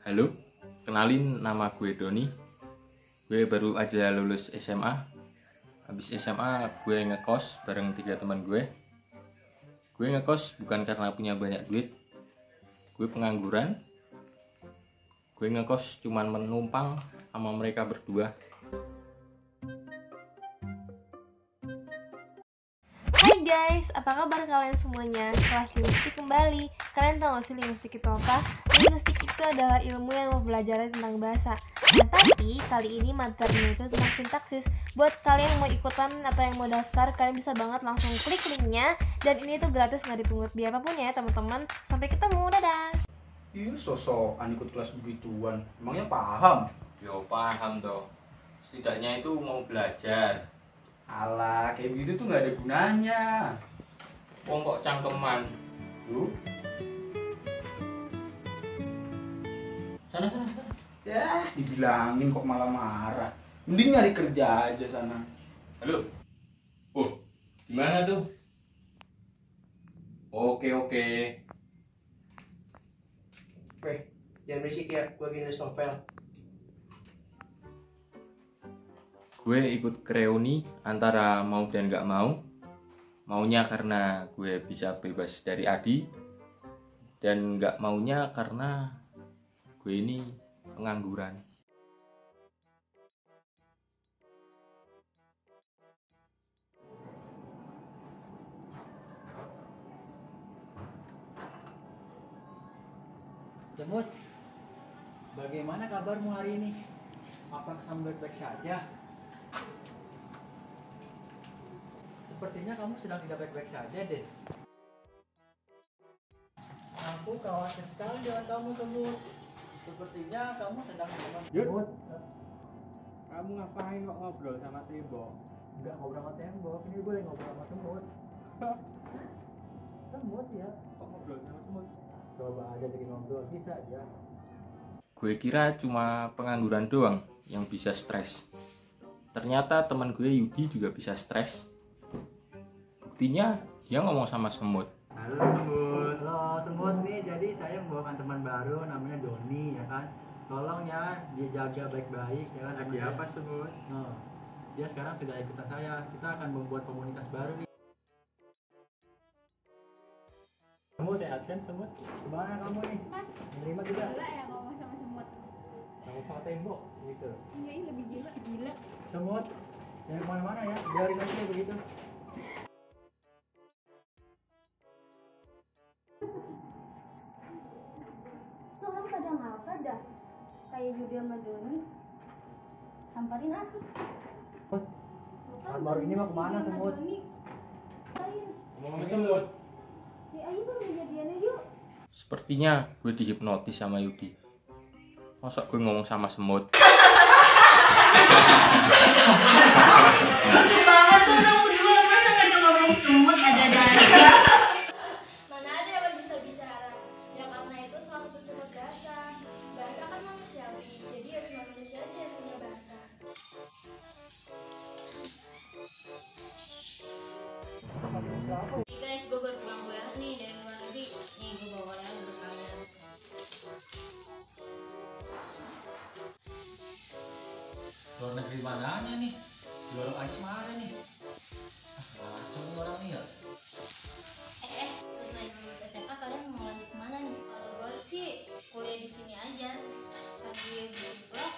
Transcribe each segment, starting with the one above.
Halo, kenalin nama gue Doni. Gue baru aja lulus SMA. Habis SMA gue ngekos bareng 3 teman gue. Gue ngekos bukan karena punya banyak duit. Gue pengangguran. Gue ngekos cuman menumpang sama mereka berdua. Hai guys, apa kabar kalian semuanya? Kelas linguistik kembali. Kalian tahu gak sih linguistik itu apa? Linguistik itu adalah ilmu yang mempelajari tentang bahasa. Nah, tapi kali ini materinya itu tentang sintaksis. Buat kalian yang mau ikutan atau yang mau daftar, kalian bisa banget langsung klik linknya. Dan ini tuh gratis, nggak dipungut biaya apapun ya teman-teman. Sampai ketemu, dadah. Iya, sosokan ikut kelas begituan. Emangnya paham? Yo paham toh. Setidaknya itu mau belajar. Alah, kayak begitu tuh nggak ada gunanya. Wong kok cangkeman. Tuh, Sana. ya dibilangin kok malah marah. Mending nyari kerja aja sana. Halo. Oh, gimana tuh? Oke. Jangan berisik ya, gue lagi nulis novel. Gue ikut ke reuni antara mau dan gak mau. Maunya karena gue bisa bebas dari Adi, dan gak maunya karena gue ini pengangguran. Cemut, bagaimana kabarmu hari ini? Apakah kamu baik-baik saja? Sepertinya kamu sedang tidak baik-baik saja, deh. Aku khawatir sekali dengan kamu, Cemut. Sepertinya kamu sedang Cemut. Kamu ngapain kok ngobrol sama tembok? Enggak ngobrol sama tembok, ini gue lagi ngobrol sama Cemut. Cemut ya? Kok ngobrol sama semut? Coba aja jadi ngobrol, bisa aja. Gue kira cuma pengangguran doang yang bisa stres. Ternyata teman gue Yudi juga bisa stres. Buktinya dia ngomong sama semut. Halo Semut. Halo Semut nih, jadi saya membawakan teman baru namanya Doni ya kan. Tolong ya dia jaga baik-baik ya kan. Lagi apa Semut? Nah, dia sekarang sudah ikutan saya. Kita akan membuat komunitas baru nih. Semut sehat kan Semut? Gimana kamu nih? Mas, Menerima juga? gila ya ngomong sama semut. Kamu sama tembok gitu. Iya, ini lebih gila. Gila. Semut, jangan kemana-mana ya. Biarin aja begitu. Tuh orang pada ngapa dah? Kayak Yudi sama Doni. Samperin aku. Semut, tahun baru ini mau kemana Semut? Ayo, Ngomong semut. ayo baru jadiannya yuk. Sepertinya gue dihipnotis sama Yudi. Masa gue ngomong sama semut? Lucu banget tuh orang berdua, masa ngajak ngomong semut ada. Mana ada yang bisa bicara? Ya karena itu salah satu sifat bahasa. Bahasa kan manusiawi, jadi ya cuma manusia aja yang punya bahasa. Hey guys, gue baru pulang kuliah nih dari luar negeri. Nih gue bawa yang untuk kalian. Luar negeri mananya nih? Di warung Ais mana nih? Macam nih orang nih ya? Selesai lulus SMA kalian mau lanjut kemana nih? Kalau gue sih kuliah di sini aja sambil bikin vlog.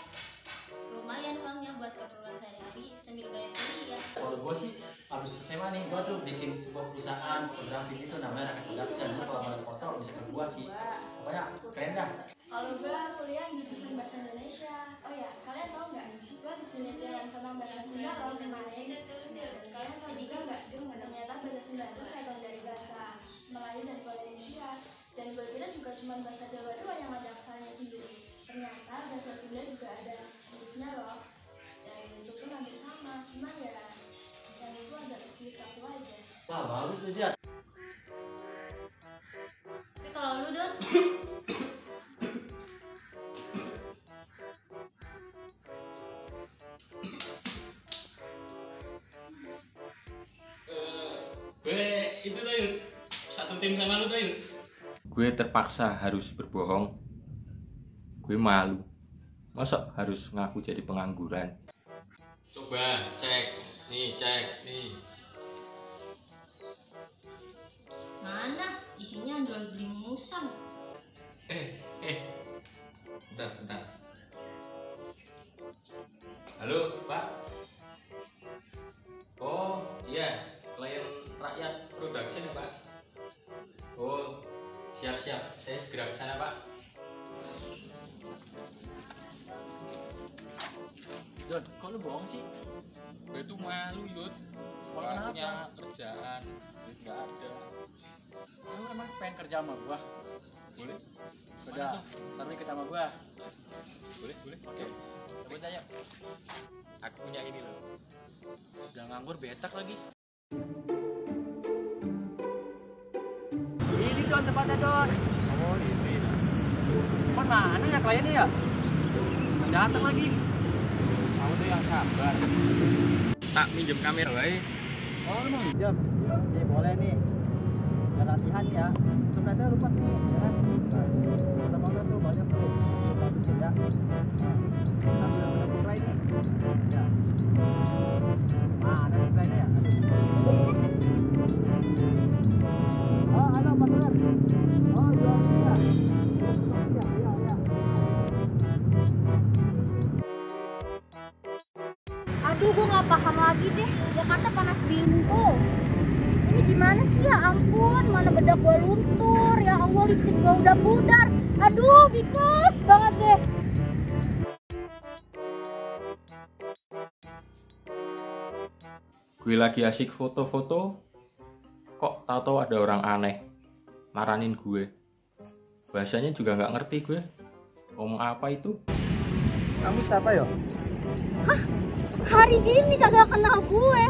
Lumayan uangnya buat keperluan sehari-hari sambil bayar kuliah. Kalau gue sih habis SMA nih, gue tuh bikin sebuah perusahaan fotografi gitu namanya Rakyat Production. Gue kalau mau foto bisa ke gua sih. Pokoknya keren dah. Kalau gue kuliah di jurusan bahasa Indonesia. Oh ya, kalian tahu nggak? Gue habis penelitian tentang bahasa Sunda loh kemarin. Dan kalian tahu juga nggak? Ternyata bahasa Sunda itu cabang dari bahasa Melayu dan Polynesia. Dan gue kira juga cuma bahasa Jawa doang yang ada aksaranya sendiri. Ternyata bahasa Sunda juga ada hurufnya loh. Dan itu pun hampir sama. Cuman ya, yang itu agak sedikit kaku aja. Wah bagus tuh Zat. Tapi kalau lu Don, Gue itu tuh Yud, satu tim sama lu tuh Yud. Gue terpaksa harus berbohong. gue malu. Masa harus ngaku jadi pengangguran? Coba cek nih. Mana? Isinya jual beli musang. Bentar. Halo, Pak. Oh, iya, klien Rakyat Production ya, Pak. Oh, siap. Saya segera ke sana, Pak. Don, kok lu bohong sih? Gue tuh malu, Yud. Malu kenapa? Punya kerjaan, duit nggak ada. Lu emang pengen kerja sama gua? Boleh? Udah, ntar lu ikut sama gua. Boleh. Oke, coba aja. Aku punya ini loh. Udah nganggur betak lagi. Ini Don tempatnya Don. Oh ini. Mana ya kliennya ya? Nggak datang lagi. Kamu tuh yang sabar. Tak minjem kamera wae. Oh lu mau minjem? Nih boleh nih. Udah latihan ya. Sebenarnya lupa nih ya. Sama lo tuh banyak tuh. Bagus ya. Ambil mulai nih. Ya. Mana nih kliennya ya? Oh, halo Pak Nur. Oh, iya. Iya. Aduh, gue nggak paham lagi deh. Jakarta panas bingko. Ini gimana sih ya ampun? Mana bedak gue luntur. Ya Allah, lipstick gue udah pudar. Aduh, bikos banget deh. Gue lagi asik foto-foto, kok tahu ada orang aneh maranin gue. Bahasanya juga nggak ngerti gue. Ngomong apa itu? Kamu siapa yo? Hah? Hari gini kagak kenal gue.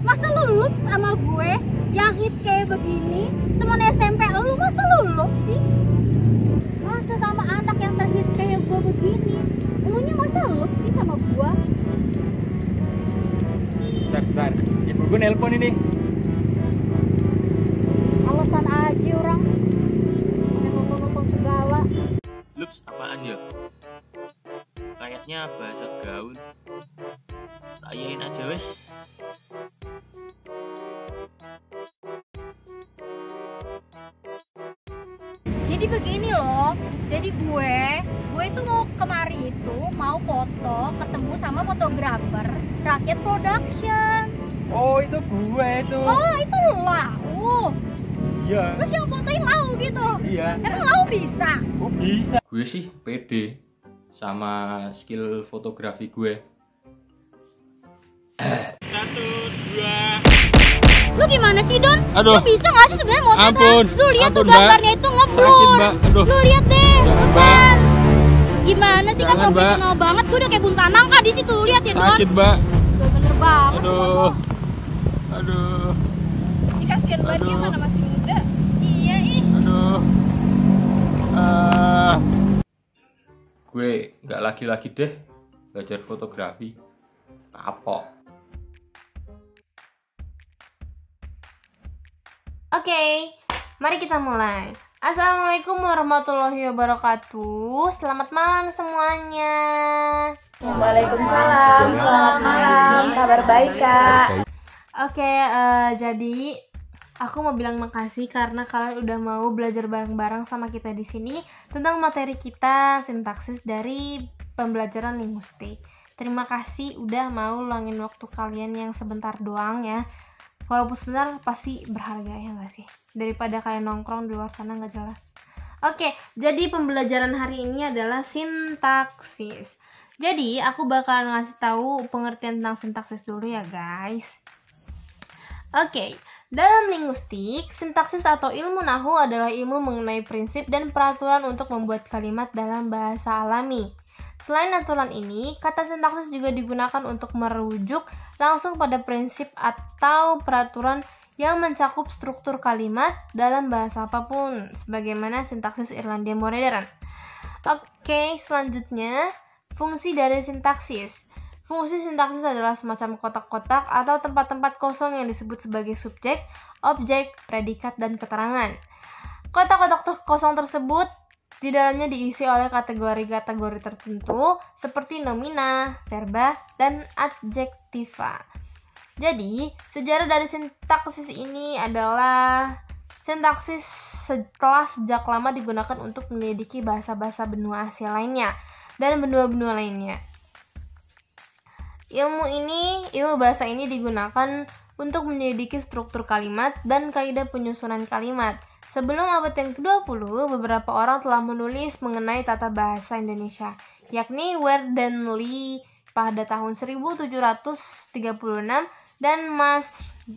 Masa lu lup sama gue yang hits kayak begini? Temen SMP lu masa lu lup sih? Masa sama anak yang terhits kayak gue begini? Elunya masa lup sih sama gue? Bentar. Ibu gue nelpon ini. Alasan aja orang. Ada ngomong-ngomong segala. Lups apaan ya? Kayaknya bahasa gaul. Tak iyain aja wes. Jadi begini loh. Jadi gue itu mau kemari itu mau foto ketemu sama fotografer Rakyat Production. Oh itu gue itu. Oh itu lau. Iya. Terus yang fotoin lau gitu. Iya. Emang lau bisa? Oh bisa. Gue sih pede sama skill fotografi gue. 1, 2. Lu gimana sih Don? Aduh. Lu bisa nggak sih sebenarnya motret? Ampun. Lu lihat tuh Ampun, Mbak. gambarnya itu ngeblur. Sakit, Mbak. Aduh. Lu lihat deh, Jangan, cepetan. Gimana sih kan Jangan, Mbak. profesional banget? Gue udah kayak buntanang kak di situ. Lu lihat ya Don. Sakit, Mbak. Gak bener banget. Aduh. Ini kasihan banget dia mana masih muda. Iya ih. Aduh. Gue nggak lagi-lagi deh belajar fotografi. Kapok. Oke, mari kita mulai. Assalamualaikum warahmatullahi wabarakatuh. Selamat malam semuanya. Waalaikumsalam. Selamat malam. Kabar baik kak. Oke, jadi aku mau bilang makasih karena kalian udah mau belajar bareng-bareng sama kita di sini tentang materi kita sintaksis dari pembelajaran linguistik. Terima kasih udah mau luangin waktu kalian yang sebentar doang ya. Walaupun sebentar pasti berharga ya nggak sih? Daripada kalian nongkrong di luar sana nggak jelas. Oke, jadi pembelajaran hari ini adalah sintaksis. Jadi aku bakalan ngasih tahu pengertian tentang sintaksis dulu ya guys. Oke, dalam linguistik, sintaksis atau ilmu nahu adalah ilmu mengenai prinsip dan peraturan untuk membuat kalimat dalam bahasa alami. Selain aturan ini, kata sintaksis juga digunakan untuk merujuk langsung pada prinsip atau peraturan yang mencakup struktur kalimat dalam bahasa apapun, sebagaimana sintaksis Irlandia modern. Oke, selanjutnya, fungsi dari sintaksis. Fungsi sintaksis adalah semacam kotak-kotak atau tempat-tempat kosong yang disebut sebagai subjek, objek, predikat, dan keterangan. Kotak-kotak kosong tersebut di dalamnya diisi oleh kategori-kategori tertentu seperti nomina, verba, dan adjektiva. Jadi, sejarah dari sintaksis ini adalah sintaksis telah sejak lama digunakan untuk menyelidiki bahasa-bahasa benua Asia lainnya dan benua-benua lainnya. Ilmu bahasa ini digunakan untuk menyelidiki struktur kalimat dan kaidah penyusunan kalimat. Sebelum abad yang ke-20, beberapa orang telah menulis mengenai tata bahasa Indonesia, yakni Werden Lee pada tahun 1736 dan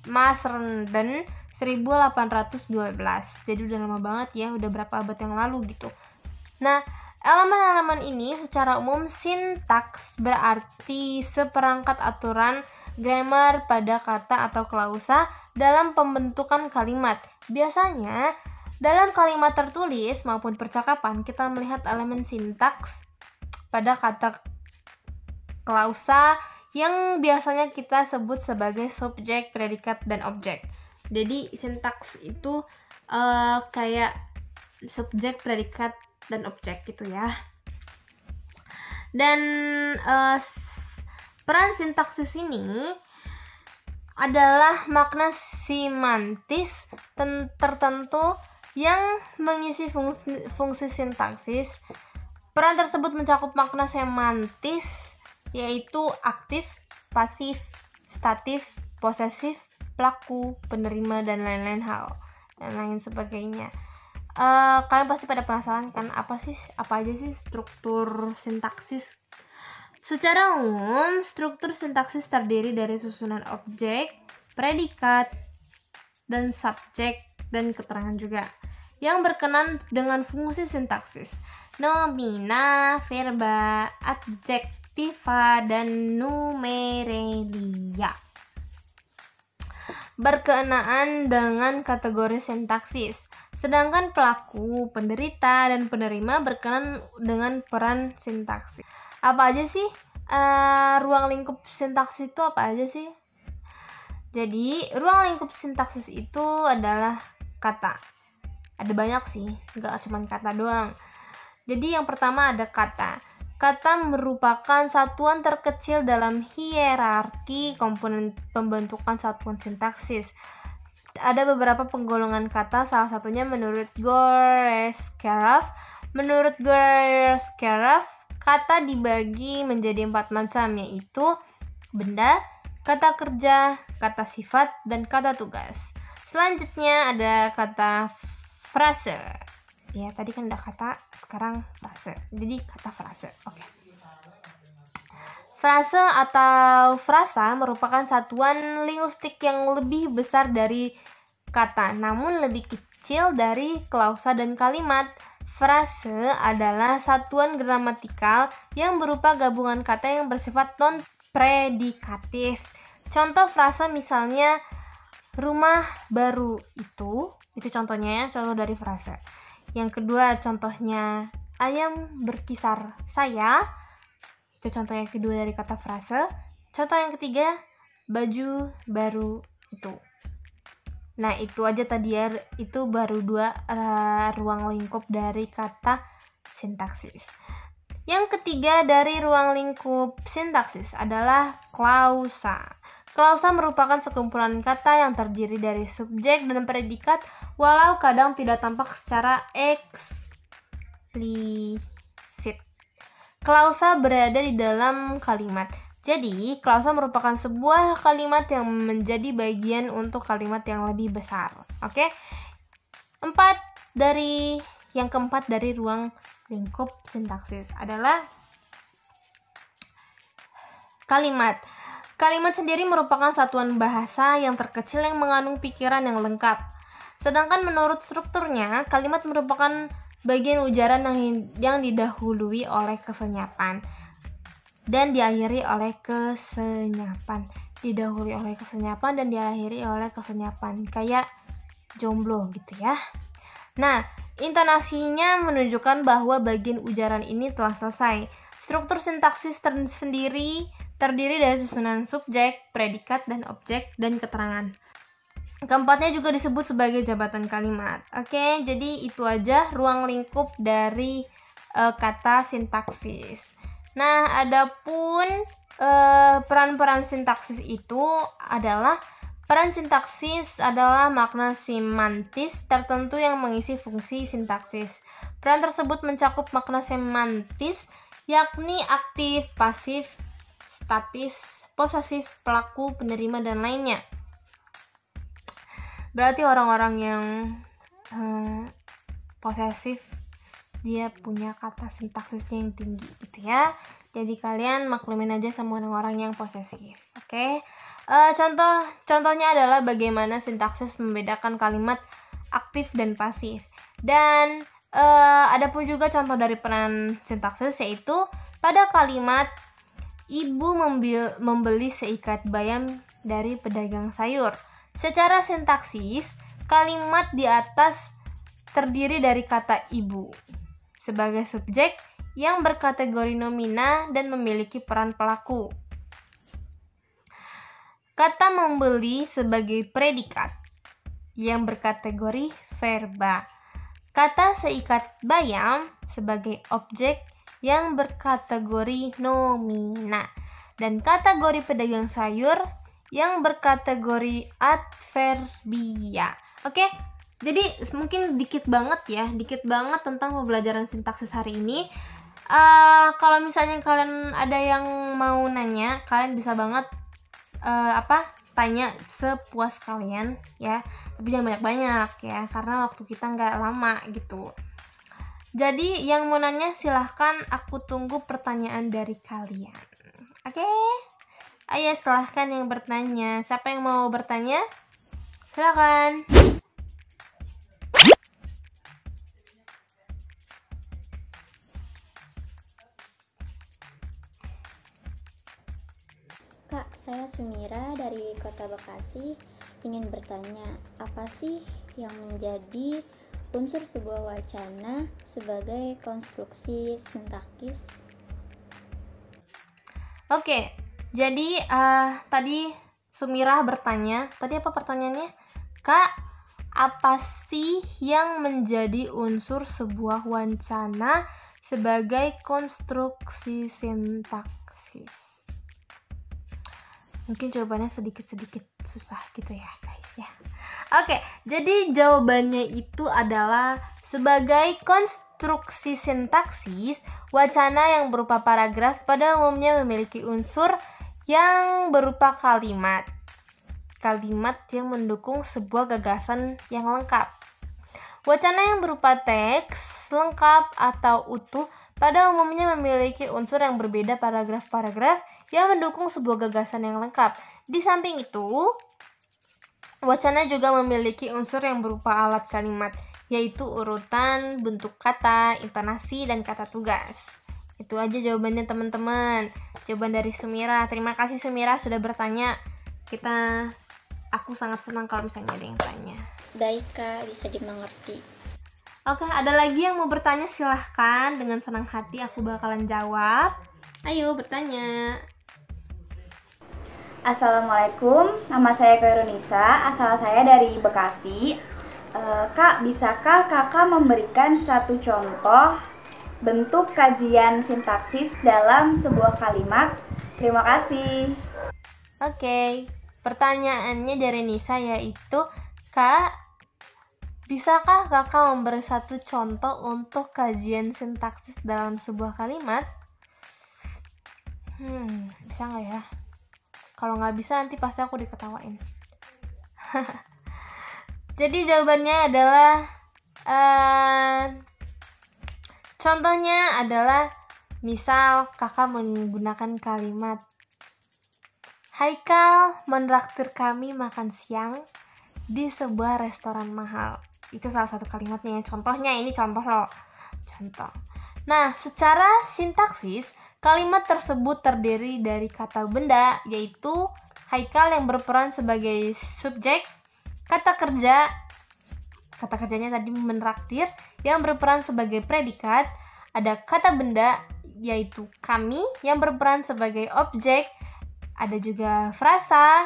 Masrenden 1812. Jadi udah lama banget ya, udah berapa abad yang lalu gitu. Nah, elemen-elemen ini secara umum sintaks berarti seperangkat aturan grammar pada kata atau klausa dalam pembentukan kalimat. Biasanya, dalam kalimat tertulis maupun percakapan kita melihat elemen sintaks pada kata klausa yang biasanya kita sebut sebagai subjek, predikat, dan objek. Jadi sintaks itu kayak subjek, predikat, dan objek gitu ya. Dan peran sintaksis ini adalah makna semantis tertentu yang mengisi fungsi sintaksis. Peran tersebut mencakup makna semantis yaitu aktif, pasif, statif, posesif, pelaku, penerima, dan lain-lain hal dan lain sebagainya. Kalian pasti pada penasaran kan apa aja sih struktur sintaksis? Secara umum, struktur sintaksis terdiri dari susunan objek, predikat, dan subjek, dan keterangan juga yang berkenan dengan fungsi sintaksis. Nomina, verba, adjektiva, dan numerelia berkenaan dengan kategori sintaksis. Sedangkan pelaku, penderita, dan penerima berkenan dengan peran sintaksis. Apa aja sih ruang lingkup sintaksis itu apa aja sih? Jadi, ruang lingkup sintaksis itu adalah kata. Ada banyak sih, nggak cuma kata doang. Jadi yang pertama ada kata. Kata merupakan satuan terkecil dalam hierarki komponen pembentukan satuan sintaksis. Ada beberapa penggolongan kata, salah satunya menurut Gorescarov. Menurut Gorescarov, kata dibagi menjadi 4 macam, yaitu benda, kata kerja, kata sifat, dan kata tugas. Selanjutnya ada kata frase. Ya, tadi kan ada kata, sekarang frase. Jadi kata frase. Oke. Frase atau frasa merupakan satuan linguistik yang lebih besar dari kata, namun lebih kecil dari klausa dan kalimat. Frase adalah satuan gramatikal yang berupa gabungan kata yang bersifat non-predikatif. Contoh frasa misalnya, rumah baru itu contohnya ya, contoh dari frase. Yang kedua contohnya, ayam berkisar saya. Itu contoh yang kedua dari kata frase. Contoh yang ketiga, baju baru itu. Nah, itu aja tadi ya, itu baru 2 ruang lingkup dari kata sintaksis. Yang ketiga dari ruang lingkup sintaksis adalah klausa. Klausa merupakan sekumpulan kata yang terdiri dari subjek dan predikat, walau kadang tidak tampak secara eksplisit. Klausa berada di dalam kalimat. Jadi, klausa merupakan sebuah kalimat yang menjadi bagian untuk kalimat yang lebih besar. Oke? Yang keempat dari ruang lingkup sintaksis adalah kalimat. Kalimat sendiri merupakan satuan bahasa yang terkecil yang mengandung pikiran yang lengkap. Sedangkan menurut strukturnya, kalimat merupakan bagian ujaran yang didahului oleh kesenyapan dan diakhiri oleh kesenyapan. Didahului oleh kesenyapan dan diakhiri oleh kesenyapan. Kayak jomblo gitu ya. Nah, intonasinya menunjukkan bahwa bagian ujaran ini telah selesai. Struktur sintaksis terdiri dari susunan subjek, predikat, dan objek, dan keterangan. Keempatnya juga disebut sebagai jabatan kalimat. Oke, jadi itu aja ruang lingkup dari kata sintaksis. Nah, adapun peran-peran sintaksis itu adalah peran sintaksis adalah makna semantis tertentu yang mengisi fungsi sintaksis. Peran tersebut mencakup makna semantis, yakni aktif, pasif, statis, posesif, pelaku, penerima, dan lainnya. Berarti orang-orang yang posesif dia punya kata sintaksisnya yang tinggi gitu ya. Jadi kalian maklumin aja sama orang-orang yang posesif. Oke. Contohnya adalah bagaimana sintaksis membedakan kalimat aktif dan pasif. Dan ada pun juga contoh dari peran sintaksis, yaitu pada kalimat ibu membeli seikat bayam dari pedagang sayur. Secara sintaksis, kalimat di atas terdiri dari kata ibu sebagai subjek yang berkategori nomina dan memiliki peran pelaku. Kata membeli sebagai predikat yang berkategori verba. Kata seikat bayam sebagai objek yang berkategori nomina. Dan kategori pedagang sayur yang berkategori adverbia. Oke, jadi mungkin dikit banget tentang pembelajaran sintaksis hari ini. Kalau misalnya kalian ada yang mau nanya, kalian bisa banget tanya sepuas kalian ya, tapi jangan banyak-banyak ya, karena waktu kita nggak lama gitu. Jadi yang mau nanya silahkan, aku tunggu pertanyaan dari kalian. Oke? Ayo silahkan yang bertanya. Siapa yang mau bertanya? Silahkan. Kak, saya Sumira dari Kota Bekasi ingin bertanya, apa sih yang menjadi unsur sebuah wacana sebagai konstruksi sintaksis? Oke, jadi tadi Sumira bertanya, tadi apa pertanyaannya? Kak, apa sih yang menjadi unsur sebuah wacana sebagai konstruksi sintaksis? Mungkin jawabannya sedikit-sedikit susah gitu ya guys ya. Oke, jadi jawabannya itu adalah sebagai konstruksi sintaksis, wacana yang berupa paragraf pada umumnya memiliki unsur yang berupa kalimat. Kalimat yang mendukung sebuah gagasan yang lengkap. Wacana yang berupa teks lengkap atau utuh pada umumnya memiliki unsur yang berbeda paragraf-paragraf yang mendukung sebuah gagasan yang lengkap. Di samping itu, wacana juga memiliki unsur yang berupa alat kalimat, yaitu urutan, bentuk kata, intonasi, dan kata tugas. Itu aja jawabannya teman-teman. Jawaban dari Sumira. Terima kasih Sumira sudah bertanya. Aku sangat senang kalau misalnya ada yang tanya. Baik Kak, bisa dimengerti. Oke, ada lagi yang mau bertanya? Silahkan, dengan senang hati aku bakalan jawab. Ayo bertanya. Assalamualaikum, nama saya Kairunisa, asal saya dari Bekasi. Kak, bisakah kakak memberikan satu contoh bentuk kajian sintaksis dalam sebuah kalimat? Terima kasih. Oke, pertanyaannya dari Nisa yaitu, Kak, bisakah kakak memberi satu contoh untuk kajian sintaksis dalam sebuah kalimat? Bisa nggak ya? Kalau nggak bisa nanti pasti aku diketawain. Jadi jawabannya adalah contohnya adalah misal kakak menggunakan kalimat, Haikal menraktir kami makan siang di sebuah restoran mahal. Itu salah satu kalimatnya. Contohnya, ini contoh loh. Contoh. Nah, secara sintaksis, kalimat tersebut terdiri dari kata benda, yaitu Haikal yang berperan sebagai subjek, kata kerjanya tadi menraktir, yang berperan sebagai predikat, ada kata benda, yaitu kami, yang berperan sebagai objek, ada juga frasa,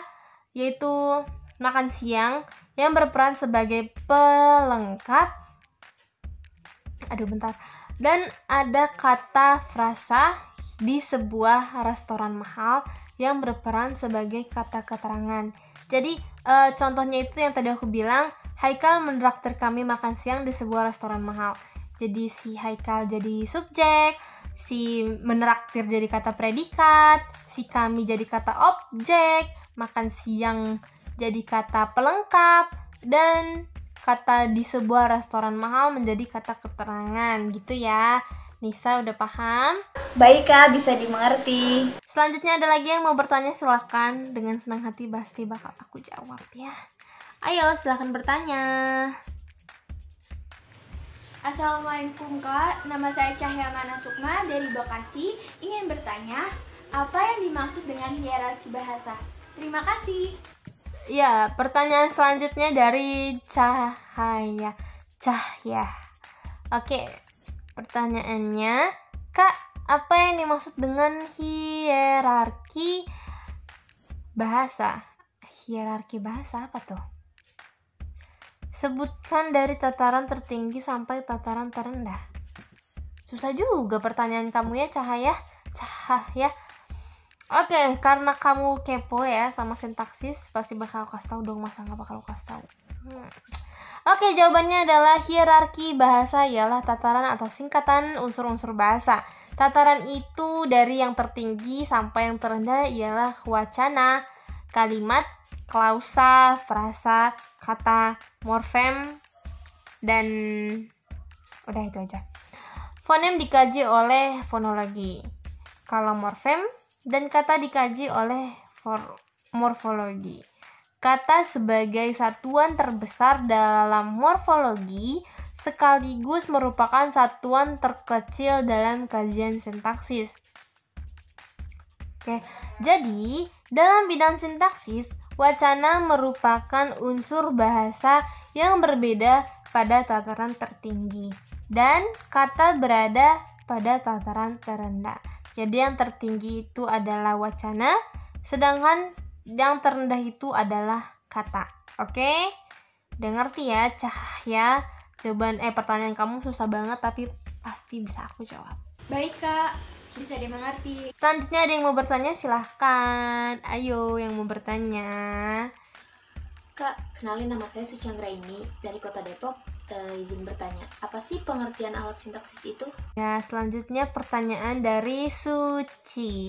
yaitu makan siang yang berperan sebagai pelengkap. Dan ada kata frasa di sebuah restoran mahal yang berperan sebagai kata keterangan. Jadi contohnya itu yang tadi aku bilang, Haikal menraktir kami makan siang di sebuah restoran mahal. Jadi si Haikal jadi subjek, si menraktir jadi kata predikat, si kami jadi kata objek, makan siang jadi kata pelengkap, dan kata di sebuah restoran mahal menjadi kata keterangan gitu ya. Nisa udah paham? Baik Kak, bisa dimengerti. Selanjutnya ada lagi yang mau bertanya, silahkan. Dengan senang hati pasti bakal aku jawab ya. Ayo silahkan bertanya. Assalamualaikum Kak, nama saya Cahyamana Sukma dari Bekasi. Ingin bertanya, apa yang dimaksud dengan hierarki bahasa? Terima kasih. Ya, pertanyaan selanjutnya dari Cahya. Oke, pertanyaannya, Kak, apa yang dimaksud dengan hierarki bahasa? Hierarki bahasa apa tuh? Sebutkan dari tataran tertinggi sampai tataran terendah. Susah juga pertanyaan kamu ya, Cahaya. Oke, karena kamu kepo ya sama sintaksis, pasti bakal kasih tahu dong, masa nggak bakal kasih tahu. Oke, jawabannya adalah hierarki bahasa ialah tataran atau singkatan unsur-unsur bahasa. Tataran itu dari yang tertinggi sampai yang terendah ialah wacana, kalimat, klausa, frasa, kata, morfem, dan udah itu aja. Fonem dikaji oleh fonologi. Kalau morfem dan kata dikaji oleh morfologi. Kata sebagai satuan terbesar dalam morfologi sekaligus merupakan satuan terkecil dalam kajian sintaksis. Oke, jadi dalam bidang sintaksis, wacana merupakan unsur bahasa yang berbeda pada tataran tertinggi dan kata berada pada tataran terendah. Jadi yang tertinggi itu adalah wacana, sedangkan yang terendah itu adalah kata. Oke? Udah ngerti ya, Cahya? Pertanyaan kamu susah banget tapi pasti bisa aku jawab. Baik Kak, bisa dimengerti. Selanjutnya ada yang mau bertanya, silahkan. Ayo yang mau bertanya. Kak, kenalin, nama saya Suci Anggraini dari Kota Depok. Izin bertanya, apa sih pengertian alat sintaksis itu? Ya, selanjutnya pertanyaan dari Suci.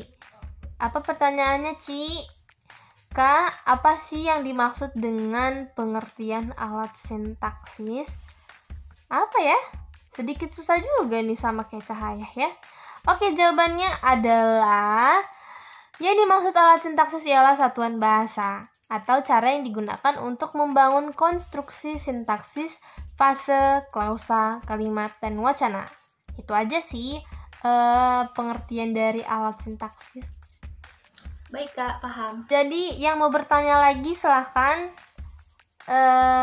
Apa pertanyaannya, Ci? Kak, apa sih yang dimaksud dengan pengertian alat sintaksis? Apa ya? Sedikit susah juga nih sama kayak Cahaya ya. Oke, jawabannya adalah yang dimaksud alat sintaksis ialah satuan bahasa atau cara yang digunakan untuk membangun konstruksi sintaksis, fase, klausa, kalimat, dan wacana. Itu aja sih pengertian dari alat sintaksis. Baik Kak, paham. Jadi yang mau bertanya lagi silahkan.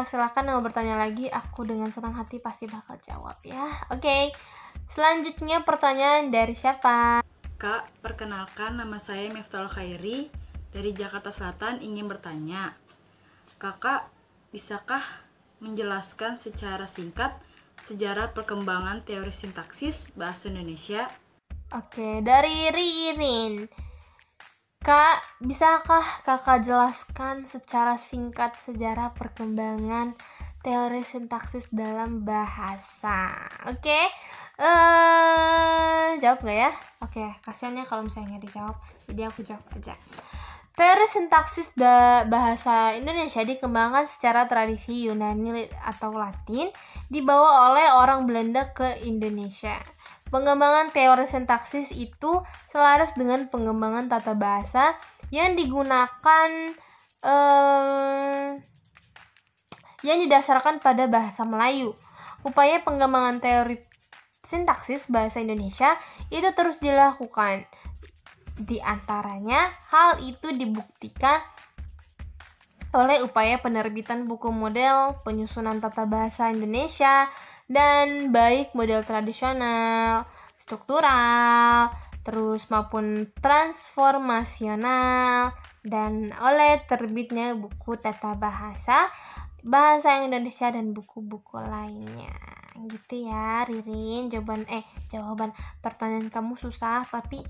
Silahkan yang mau bertanya lagi, aku dengan senang hati pasti bakal jawab ya. Oke. Selanjutnya pertanyaan dari siapa? Kak, perkenalkan, nama saya Miftahul Khairi dari Jakarta Selatan, ingin bertanya. Kakak, bisakah menjelaskan secara singkat sejarah perkembangan teori sintaksis bahasa Indonesia? Oke, dari Ririn. Kak, bisakah kakak jelaskan secara singkat sejarah perkembangan teori sintaksis dalam bahasa? Oke, jawab nggak ya? Oke, kasihannya kalau misalnya nggak dijawab, jadi aku jawab aja. Teori sintaksis bahasa Indonesia dikembangkan secara tradisi Yunani atau Latin, dibawa oleh orang Belanda ke Indonesia. Pengembangan teori sintaksis itu selaras dengan pengembangan tata bahasa yang digunakan yang didasarkan pada bahasa Melayu. Upaya pengembangan teori sintaksis bahasa Indonesia itu terus dilakukan. Di antaranya, hal itu dibuktikan oleh upaya penerbitan buku model penyusunan tata bahasa Indonesia, dan baik model tradisional, struktural, terus maupun transformasional, dan oleh terbitnya buku Tata Bahasa Indonesia dan buku-buku lainnya. Gitu ya Ririn. Jawaban pertanyaan kamu susah, tapi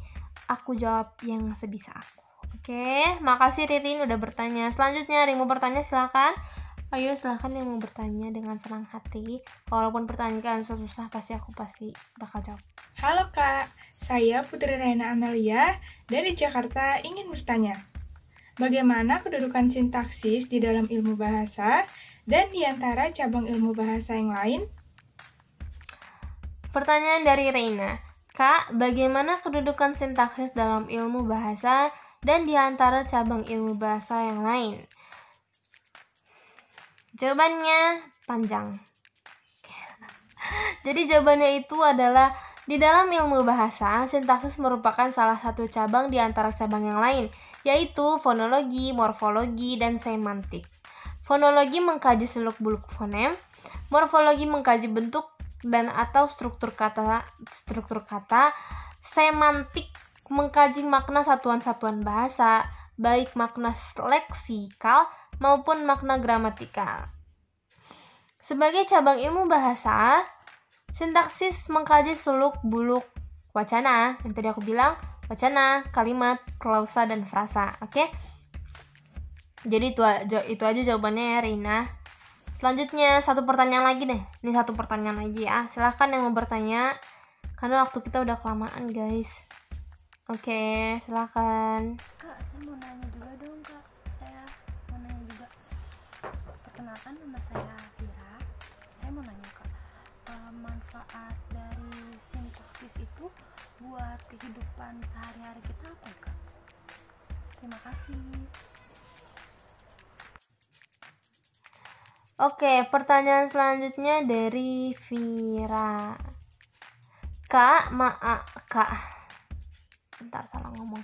aku jawab yang sebisa aku. Oke, makasih Ririn udah bertanya. Selanjutnya ada yang mau bertanya, silakan. Ayo silakan yang mau bertanya dengan senang hati. Walaupun pertanyaan susah, pasti bakal jawab. Halo Kak, saya Putri Raina Amelia dari Jakarta ingin bertanya. Bagaimana kedudukan sintaksis di dalam ilmu bahasa dan di antara cabang ilmu bahasa yang lain? Pertanyaan dari Reina. Kak, bagaimana kedudukan sintaksis dalam ilmu bahasa dan di antara cabang ilmu bahasa yang lain? Jawabannya panjang. Jadi jawabannya itu adalah di dalam ilmu bahasa, sintaksis merupakan salah satu cabang di antara cabang yang lain, yaitu fonologi, morfologi, dan semantik. Fonologi mengkaji seluk-beluk fonem, morfologi mengkaji bentuk dan atau struktur kata, semantik mengkaji makna satuan-satuan bahasa, baik makna leksikal maupun makna gramatikal. Sebagai cabang ilmu bahasa, sintaksis mengkaji seluk-beluk wacana, yang tadi aku bilang, wacana, kalimat, klausa, dan frasa. Oke? Jadi itu aja jawabannya ya, Rina. Selanjutnya satu pertanyaan lagi deh. Ini satu pertanyaan lagi ya. Silahkan yang mau bertanya, karena waktu kita udah kelamaan guys. Oke, silahkan. Kak, saya mau nanya juga dong Kak. Saya mau nanya juga. Perkenalkan nama saya Vira. Saya mau nanya Kak, manfaat dari sintaksis itu buat kehidupan sehari-hari kita apa ya Kak? Terima kasih. Oke, pertanyaan selanjutnya dari Vira. Kak, bentar salah ngomong.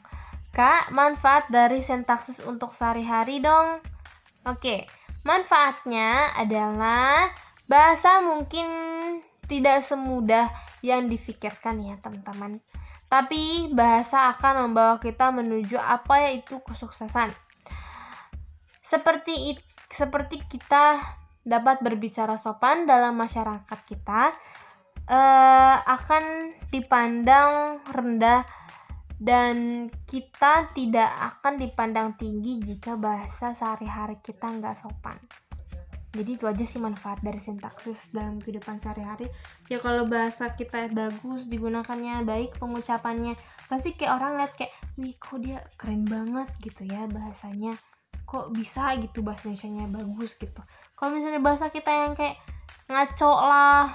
Kak, manfaat dari sintaksis untuk sehari-hari dong. Oke, manfaatnya adalah bahasa mungkin tidak semudah yang difikirkan ya teman-teman. Tapi bahasa akan membawa kita menuju apa yaitu kesuksesan. Seperti kita dapat berbicara sopan dalam masyarakat kita, akan dipandang rendah dan kita tidak akan dipandang tinggi jika bahasa sehari-hari kita nggak sopan. Jadi itu aja sih manfaat dari sintaksis dalam kehidupan sehari-hari. Ya kalau bahasa kita bagus, digunakannya baik, pengucapannya pasti kayak orang lihat kayak, wih kok dia keren banget gitu ya bahasanya, kok bisa gitu bahasa Indonesianya bagus gitu. Kalau misalnya bahasa kita yang kayak ngaco lah,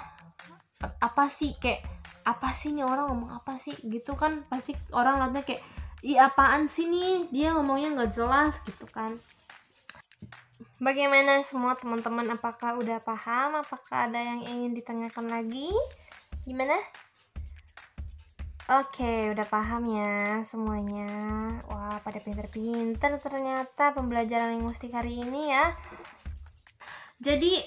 apa sih nih orang ngomong apa sih gitu kan, pasti orang lihatnya kayak, ih apaan sih nih dia ngomongnya nggak jelas gitu kan. Bagaimana semua teman-teman, apakah udah paham? Apakah ada yang ingin ditanyakan lagi? Gimana? Oke, udah paham ya semuanya. Wah, pada pinter-pinter ternyata pembelajaran linguistik hari ini ya. Jadi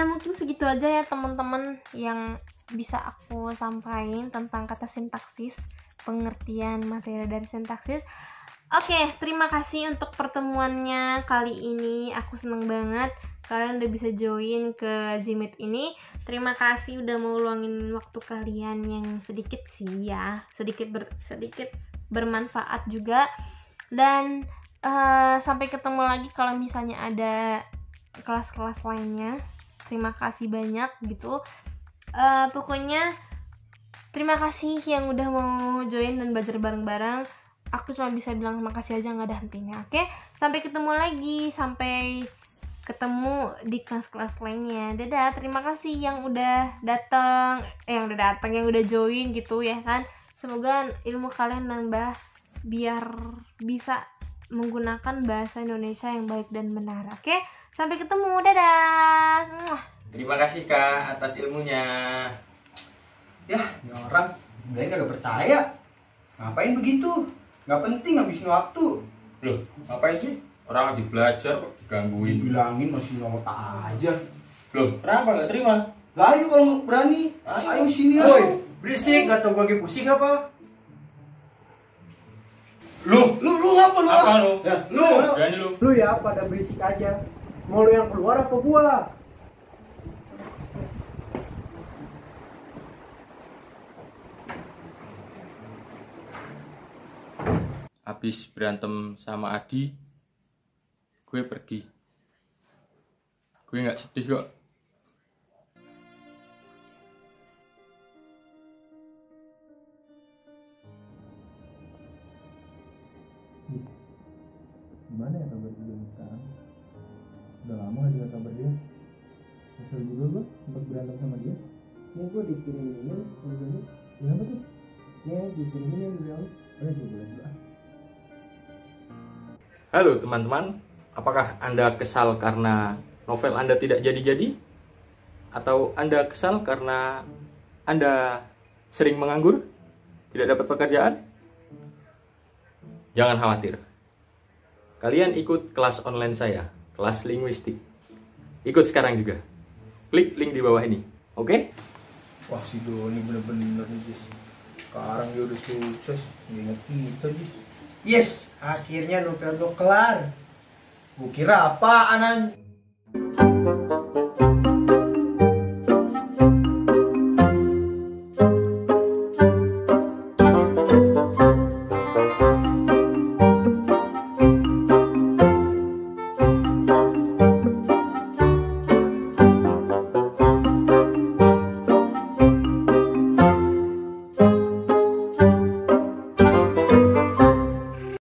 mungkin segitu aja ya teman-teman yang bisa aku sampaikan tentang kata sintaksis, pengertian materi dari sintaksis. Oke, terima kasih untuk pertemuannya kali ini. Aku seneng banget kalian udah bisa join ke Gmeet ini. Terima kasih udah mau luangin waktu kalian yang sedikit sih ya, sedikit bermanfaat juga. Dan sampai ketemu lagi kalau misalnya ada kelas-kelas lainnya. Terima kasih banyak gitu. Pokoknya terima kasih yang udah mau join dan belajar bareng-bareng. Aku cuma bisa bilang makasih aja, nggak ada hentinya. Oke, sampai ketemu lagi, sampai ketemu di kelas-kelas lainnya. Dadah, terima kasih yang udah datang, yang udah join gitu ya kan. Semoga ilmu kalian nambah biar bisa menggunakan bahasa Indonesia yang baik dan benar. Oke, sampai ketemu, dadah. Terima kasih Kak atas ilmunya. Ya, ini orang Blaine kagak percaya. Ngapain begitu? Nggak penting ngabisin waktu. Loh, ngapain sih? Orang lagi belajar kok digangguin. Bilangin masih nolak aja. Loh, kenapa nggak terima? Lah ayo kalau berani. Ayo sini. Woi, berisik, nggak tau gue lagi pusing apa? Lu apa lu? Apa lu? Ya, Berani lu. Lu ya pada berisik aja. Mau lu yang keluar apa gua? Habis berantem sama Adi, gue pergi. Gue nggak sedih kok. Gimana ya kabar dia sekarang? Udah lama gak dengar kabar dia. Kesel juga gue sempat berantem sama dia. Ini gua dikirimin ini. Kenapa tuh? Nih dikirimin yang dibilang. Boleh dulu. Halo teman-teman, apakah Anda kesal karena novel Anda tidak jadi-jadi? Atau Anda kesal karena Anda sering menganggur? Tidak dapat pekerjaan? Jangan khawatir. Kalian ikut kelas online saya, kelas linguistik. Ikut sekarang juga. Klik link di bawah ini, oke? Wah si Doni bener-bener nih Jis. Sekarang dia udah sukses. Ingat kita Jis. Yes, akhirnya novel gua kelar. Gua kira apaan